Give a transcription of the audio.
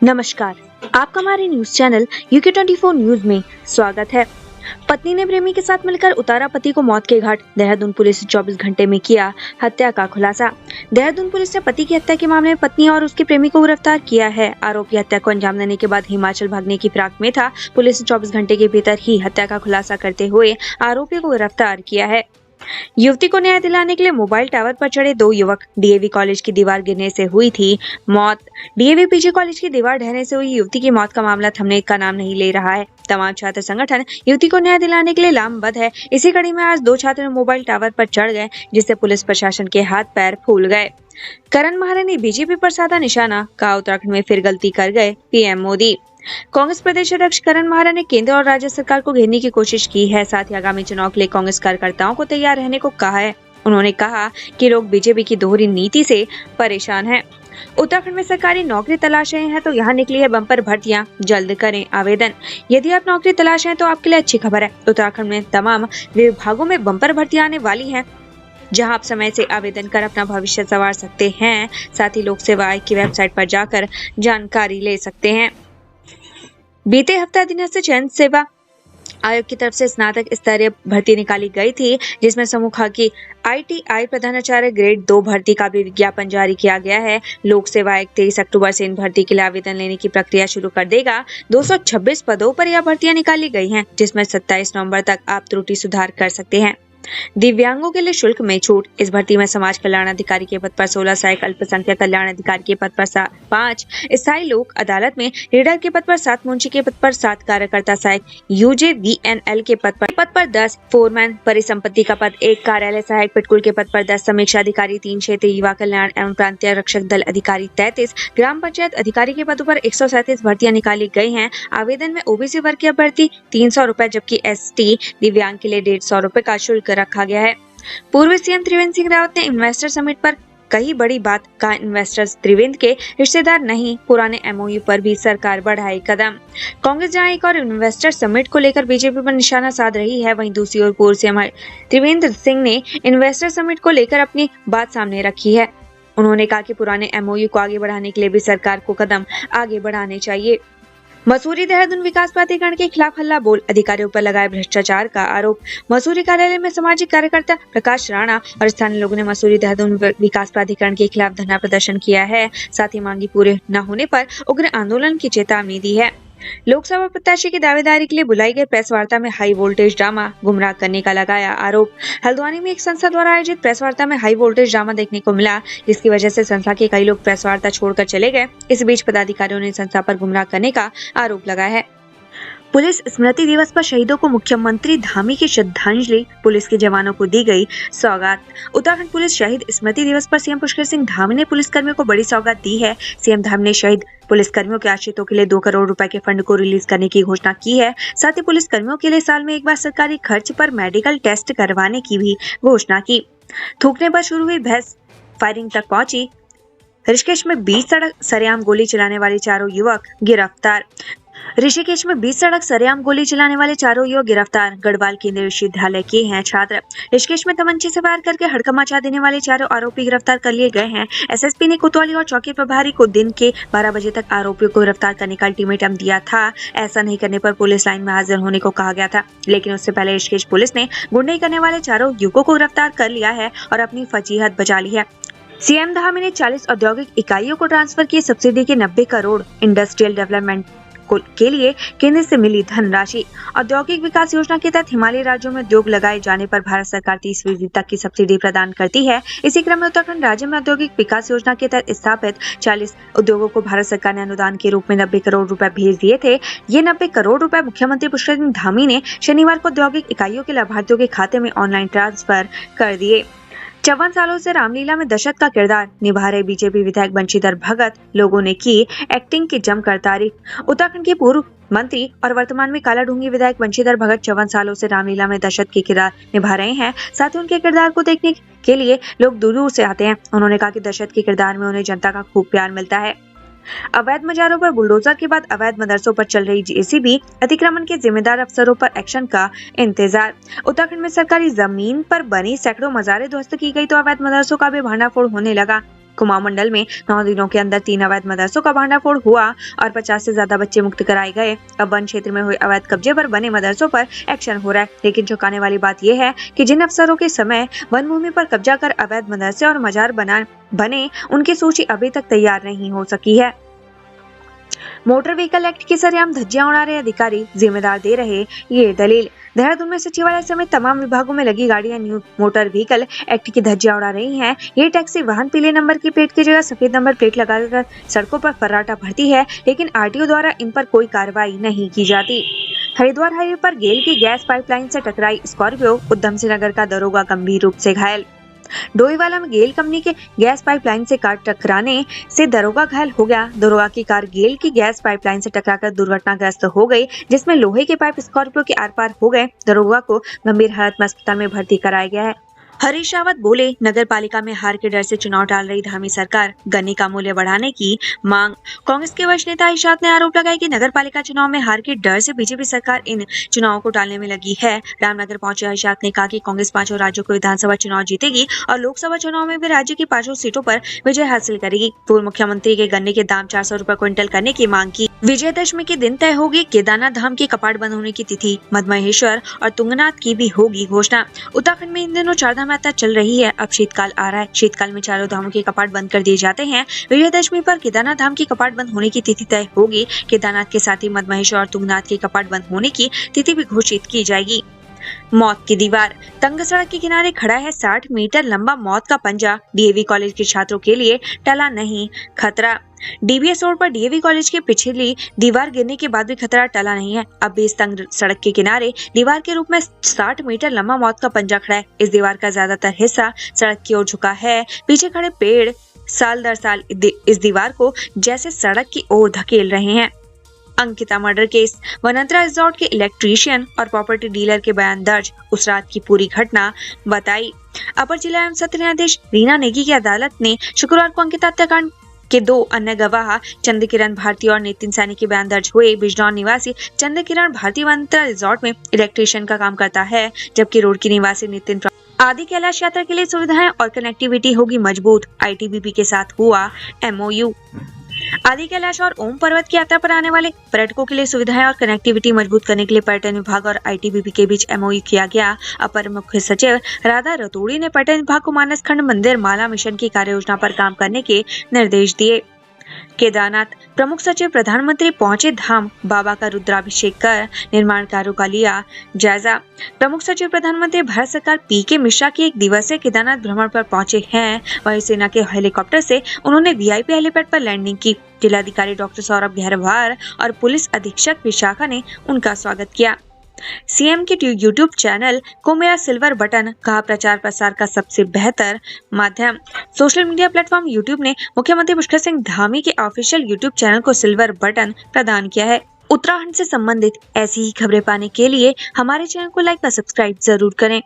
नमस्कार, आपका हमारे न्यूज चैनल UK24 न्यूज में स्वागत है। पत्नी ने प्रेमी के साथ मिलकर उतारा पति को मौत के घाट। देहरादून पुलिस ने 24 घंटे में किया हत्या का खुलासा। देहरादून पुलिस ने पति की हत्या के मामले में पत्नी और उसके प्रेमी को गिरफ्तार किया है। आरोपी हत्या को अंजाम देने के बाद हिमाचल भागने की फिराक में था। पुलिस ने 24 घंटे के भीतर ही हत्या का खुलासा करते हुए आरोपी को गिरफ्तार किया है। युवती को न्याय दिलाने के लिए मोबाइल टावर पर चढ़े 2 युवक। DAV कॉलेज की दीवार गिरने से हुई थी मौत। DAV PG कॉलेज की दीवार ढहने से हुई युवती की मौत का मामला थमने का नाम नहीं ले रहा है। तमाम छात्र संगठन युवती को न्याय दिलाने के लिए लामबद्ध है। इसी कड़ी में आज 2 छात्र मोबाइल टावर पर चढ़ गए, जिससे पुलिस प्रशासन के हाथ पैर फूल गए। करण महारे ने BJP पर साधा निशाना, कहा उत्तराखंड में फिर गलती कर गए PM मोदी। कांग्रेस प्रदेश अध्यक्ष करण महारा ने केंद्र और राज्य सरकार को घेरने की कोशिश की है। साथ ही आगामी चुनाव के लिए कांग्रेस कार्यकर्ताओं को तैयार रहने को कहा है। उन्होंने कहा कि लोग BJP की दोहरी नीति से परेशान हैं। उत्तराखंड में सरकारी नौकरी तलाश रहे हैं तो यहाँ निकली है बम्पर भर्तियां, जल्द करें आवेदन। यदि आप नौकरी तलाश हैं तो आपके लिए अच्छी खबर है। उत्तराखंड में तमाम विभागों में बम्पर भर्तियां आने वाली हैं, जहां आप समय से आवेदन कर अपना भविष्य संवार सकते हैं। साथ ही लोक सेवा आयोग की वेबसाइट पर जाकर जानकारी ले सकते हैं। बीते हफ्ते अधीनस्थ चयन सेवा आयोग की तरफ से स्नातक स्तरीय भर्ती निकाली गई थी, जिसमें समूह की ITI प्रधानाचार्य ग्रेड 2 भर्ती का भी विज्ञापन जारी किया गया है। लोक सेवा आयोग 23 अक्टूबर से इन भर्ती के लिए आवेदन लेने की प्रक्रिया शुरू कर देगा। 226 पदों पर यह भर्तियां निकाली गई हैं, जिसमें 27 नवंबर तक आप त्रुटि सुधार कर सकते हैं। दिव्यांगों के लिए शुल्क में छूट। इस भर्ती में समाज कल्याण अधिकारी के पद पर 16, सहायक अल्पसंख्यक कल्याण अधिकारी के पद पर 5, स्थायी लोक अदालत में रीडर के पद पर 7, मुंशी के पद पर 7, कार्यकर्ता सहायक UJVNL के पद पर 10, फोरमैन परिसंपत्ति का पद 1, कार्यालय सहायक पिटकुल के पद पर 10, समीक्षा अधिकारी 3, क्षेत्रीय युवा कल्याण एवं प्रांतीय रक्षक दल अधिकारी 33, ग्राम पंचायत अधिकारी के पदों पर 137 भर्तियां निकाली गई हैं। आवेदन में OBC वर्ग की अभ्यर्थी 300 रुपए, जबकि ST दिव्यांग के लिए 150 रुपए का शुल्क रखा गया है। पूर्व CM त्रिवेंद्र सिंह रावत ने इन्वेस्टर समिट पर कही बड़ी बात, कहा इन्वेस्टर्स त्रिवेंद्र के रिश्तेदार नहीं, पुराने MOU पर भी सरकार बढ़ाई कदम। कांग्रेस जहां एक और इन्वेस्टर समिट को लेकर BJP पर निशाना साध रही है, वहीं दूसरी ओर पूर्व CM त्रिवेंद्र सिंह ने इन्वेस्टर समिट को लेकर अपनी बात सामने रखी है। उन्होंने कहा कि पुराने MOU को आगे बढ़ाने के लिए भी सरकार को कदम आगे बढ़ाने चाहिए। मसूरी देहरादून विकास प्राधिकरण के खिलाफ हल्ला बोल, अधिकारियों पर लगाए भ्रष्टाचार का आरोप। मसूरी कार्यालय में सामाजिक कार्यकर्ता प्रकाश राणा और स्थानीय लोगों ने मसूरी देहरादून विकास प्राधिकरण के खिलाफ धरना प्रदर्शन किया है। साथ ही मांगी पूरे न होने पर उग्र आंदोलन की चेतावनी दी है। लोकसभा प्रत्याशी की दावेदारी के लिए बुलाई गई प्रेस वार्ता में हाई वोल्टेज ड्रामा, गुमराह करने का लगाया आरोप। हल्द्वानी में एक संस्था द्वारा आयोजित प्रेस वार्ता में हाई वोल्टेज ड्रामा देखने को मिला, जिसकी वजह से संस्था के कई लोग प्रेस वार्ता छोड़कर चले गए। इस बीच पदाधिकारियों ने संस्था पर गुमराह करने का आरोप लगाया है। पुलिस स्मृति दिवस पर शहीदों को मुख्यमंत्री धामी की श्रद्धांजलि, पुलिस के जवानों को दी गई सौगात। उत्तराखंड पुलिस शहीद स्मृति दिवस पर CM पुष्कर सिंह धामी ने पुलिसकर्मियों को बड़ी सौगात दी है। CM धामी ने शहीद पुलिसकर्मियों के आश्रितों के लिए 2 करोड़ रुपए के फंड को रिलीज करने की घोषणा की है। साथ ही पुलिसकर्मियों के लिए साल में एक बार सरकारी खर्च पर मेडिकल टेस्ट करवाने की भी घोषणा की। थूकने पर शुरू हुई बहस फायरिंग तक पहुंची। ऋषिकेश में 20 सड़क सरेआम गोली चलाने वाले 4 युवक गिरफ्तार। ऋषिकेश में 20 सड़क सरेआम गोली चलाने वाले 4 युवक गिरफ्तार। गढ़वाल केंद्रीय विश्वविद्यालय के हैं छात्र। ऋषिकेश में तमंचे से वार करके हड़कंप मचा देने वाले 4 आरोपी गिरफ्तार कर लिए गए हैं। SSP ने कोतवाली और चौकी प्रभारी को दिन के 12 बजे तक आरोपियों को गिरफ्तार करने का अल्टीमेटम दिया था। ऐसा नहीं करने पर पुलिस लाइन में हाजिर होने को कहा गया था, लेकिन उससे पहले ऋषिकेश पुलिस ने गुंडई करने वाले 4 युवकों को गिरफ्तार कर लिया है और अपनी फजीहत बचा ली है। CM धामी ने 40 औद्योगिक इकाइयों को ट्रांसफर किए सब्सिडी के 90 करोड़। इंडस्ट्रियल डेवलपमेंट के लिए केंद्र से मिली धनराशि। औद्योगिक विकास योजना के तहत हिमालयी राज्यों में उद्योग लगाए जाने पर भारत सरकार 30% तक की सब्सिडी प्रदान करती है। इसी क्रम में उत्तराखंड राज्य में औद्योगिक विकास योजना के तहत स्थापित 40 उद्योगों को भारत सरकार ने अनुदान के रूप में 90 करोड़ रुपए भेज दिए थे। ये 90 करोड़ रुपए मुख्यमंत्री पुष्कर सिंह धामी ने शनिवार को औद्योगिक इकाइयों के लाभार्थियों के खाते में ऑनलाइन ट्रांसफर कर दिए। 54 सालों से रामलीला में दशरथ का किरदार निभा रहे BJP विधायक बंशीधर भगत, लोगों ने की एक्टिंग की जमकर तारीफ। उत्तराखंड के पूर्व मंत्री और वर्तमान में कालाढूंगी विधायक बंशीधर भगत 54 सालों से रामलीला में दशरथ के किरदार निभा रहे हैं। साथ ही उनके किरदार को देखने के लिए लोग दूर दूर से आते हैं। उन्होंने कहा कि दशरथ के किरदार में उन्हें जनता का खूब प्यार मिलता है। अवैध मजारों पर बुलडोजर के बाद अवैध मदरसों पर चल रही जेसीबी, अतिक्रमण के जिम्मेदार अफसरों पर एक्शन का इंतजार। उत्तराखंड में सरकारी जमीन पर बनी सैकड़ों मजारें ध्वस्त की गई तो अवैध मदरसों का भी भांडाफोड़ होने लगा। कुमाऊं मंडल में 9 दिनों के अंदर 3 अवैध मदरसों का भांडाफोड़ हुआ और 50 से ज्यादा बच्चे मुक्त कराए गए। अब वन क्षेत्र में हुए अवैध कब्जे पर बने मदरसों पर एक्शन हो रहा है, लेकिन चौंकाने वाली बात यह है कि जिन अफसरों के समय वन भूमि पर कब्जा कर अवैध मदरसे और मजार बने, उनकी सूची अभी तक तैयार नहीं हो सकी है। मोटर व्हीकल एक्ट के सरेआम धज्जियां उड़ा रहे अधिकारी जिम्मेदार दे रहे ये दलील। देहरादून में सचिवालय समेत तमाम विभागों में लगी गाड़ियां न्यू मोटर व्हीकल एक्ट की धज्जियां उड़ा रही हैं। ये टैक्सी वाहन पीले नंबर की प्लेट की जगह सफेद नंबर प्लेट लगाकर सड़कों पर फर्राटा भरती है, लेकिन आरटीओ द्वारा इन पर कोई कार्रवाई नहीं की जाती। हरिद्वार हाईवे पर गेल की गैस पाइपलाइन से टकराई स्कॉर्पियो, उधम सिंह नगर का दरोगा गंभीर रूप से घायल। डोईवाला में गेल कंपनी के गैस पाइपलाइन से कार टकराने से दरोगा घायल हो गया। दरोगा की कार गेल की गैस पाइपलाइन से टकराकर दुर्घटनाग्रस्त हो गई, जिसमें लोहे के पाइप स्कॉर्पियो के आर पार हो गए। दरोगा को गंभीर हालत में अस्पताल में भर्ती कराया गया है। हरीश रावत बोले, नगर पालिका में हार के डर से चुनाव टाल रही धामी सरकार, गन्ने का मूल्य बढ़ाने की मांग। कांग्रेस के वरिष्ठ नेता इशात ने आरोप लगाया कि नगर पालिका चुनाव में हार के डर से बीजेपी सरकार इन चुनावों को टालने में लगी है। रामनगर पहुंचे इशात ने कहा कि कांग्रेस 5 राज्यों को विधानसभा चुनाव जीतेगी और लोकसभा चुनाव में भी राज्य की 5 सीटों पर विजय हासिल करेगी। पूर्व मुख्यमंत्री के गन्ने के दाम 400 रुपए क्विंटल करने की मांग की। विजयदशमी के दिन तय होगी केदारनाथ धाम के कपाट बंद होने की तिथि, मदमहेश्वर और तुंगनाथ की भी होगी घोषणा। उत्तराखंड में इन दिनों चारधाम यात्रा चल रही है। अब शीतकाल आ रहा है। शीतकाल में चारों धामों के कपाट बंद कर दिए जाते हैं। विजयदशमी पर केदारनाथ धाम के कपाट बंद होने की तिथि तय होगी। केदारनाथ के साथ ही मदमहेश्वर और तुंगनाथ के कपाट बंद होने की तिथि भी घोषित की जाएगी। मौत की दीवार, तंग सड़क के किनारे खड़ा है 60 मीटर लंबा मौत का पंजा। डीएवी कॉलेज के छात्रों के लिए टला नहीं खतरा। डीबीएस रोड पर डीएवी कॉलेज के पिछली दीवार गिरने के बाद भी खतरा टला नहीं है। अब भी इस तंग सड़क के किनारे दीवार के रूप में 60 मीटर लंबा मौत का पंजा खड़ा है। इस दीवार का ज्यादातर हिस्सा सड़क की ओर झुका है। पीछे खड़े पेड़ साल दर साल इस दीवार को जैसे सड़क की ओर धकेल रहे हैं। Ankita murder case, Vanantara resort के इलेक्ट्रीशियन और प्रॉपर्टी डीलर के बयान दर्ज, उस रात की पूरी घटना बताई। अपर जिला एवं सत्र न्यायाधीश रीना नेगी की अदालत ने शुक्रवार को अंकिता हत्याकांड के 2 अन्य गवाह चंद्रकिरण भारती और नितिन सैनी के बयान दर्ज हुए। बिजनौर निवासी चंद्रकिरण भारती वनंतरा रिजॉर्ट में इलेक्ट्रीशियन का काम करता है, जबकि रोड की निवासी नितिन आदि कैलाश यात्रा के लिए सुविधाएं और कनेक्टिविटी होगी मजबूत। आईटीबीपी के साथ हुआ एमओयू। आदि कैलाश और ओम पर्वत की यात्रा पर आने वाले पर्यटकों के लिए सुविधाएं और कनेक्टिविटी मजबूत करने के लिए पर्यटन विभाग और आईटीबीपी के बीच एमओयू किया गया। अपर मुख्य सचिव राधा रतूड़ी ने पर्यटन विभाग को मानस खंड मंदिर माला मिशन की कार्य योजना पर काम करने के निर्देश दिए। केदारनाथ, प्रमुख सचिव प्रधानमंत्री पहुंचे धाम, बाबा का रुद्राभिषेक कर निर्माण कार्यों का लिया जायजा। प्रमुख सचिव प्रधानमंत्री भारत सरकार पीके मिश्रा की 1 दिवसीय केदारनाथ भ्रमण पर पहुंचे हैं। वायुसेना के हेलीकॉप्टर से उन्होंने वीआईपी हेलीपैड पर लैंडिंग की। जिलाधिकारी डॉक्टर सौरभ गहरवार और पुलिस अधीक्षक विशाखा ने उनका स्वागत किया। सीएम के यूट्यूब चैनल को मेरा सिल्वर बटन, कहा प्रचार प्रसार का सबसे बेहतर माध्यम। सोशल मीडिया प्लेटफॉर्म यूट्यूब ने मुख्यमंत्री पुष्कर सिंह धामी के ऑफिशियल यूट्यूब चैनल को सिल्वर बटन प्रदान किया है। उत्तराखंड से संबंधित ऐसी ही खबरें पाने के लिए हमारे चैनल को लाइक और सब्सक्राइब जरूर करें।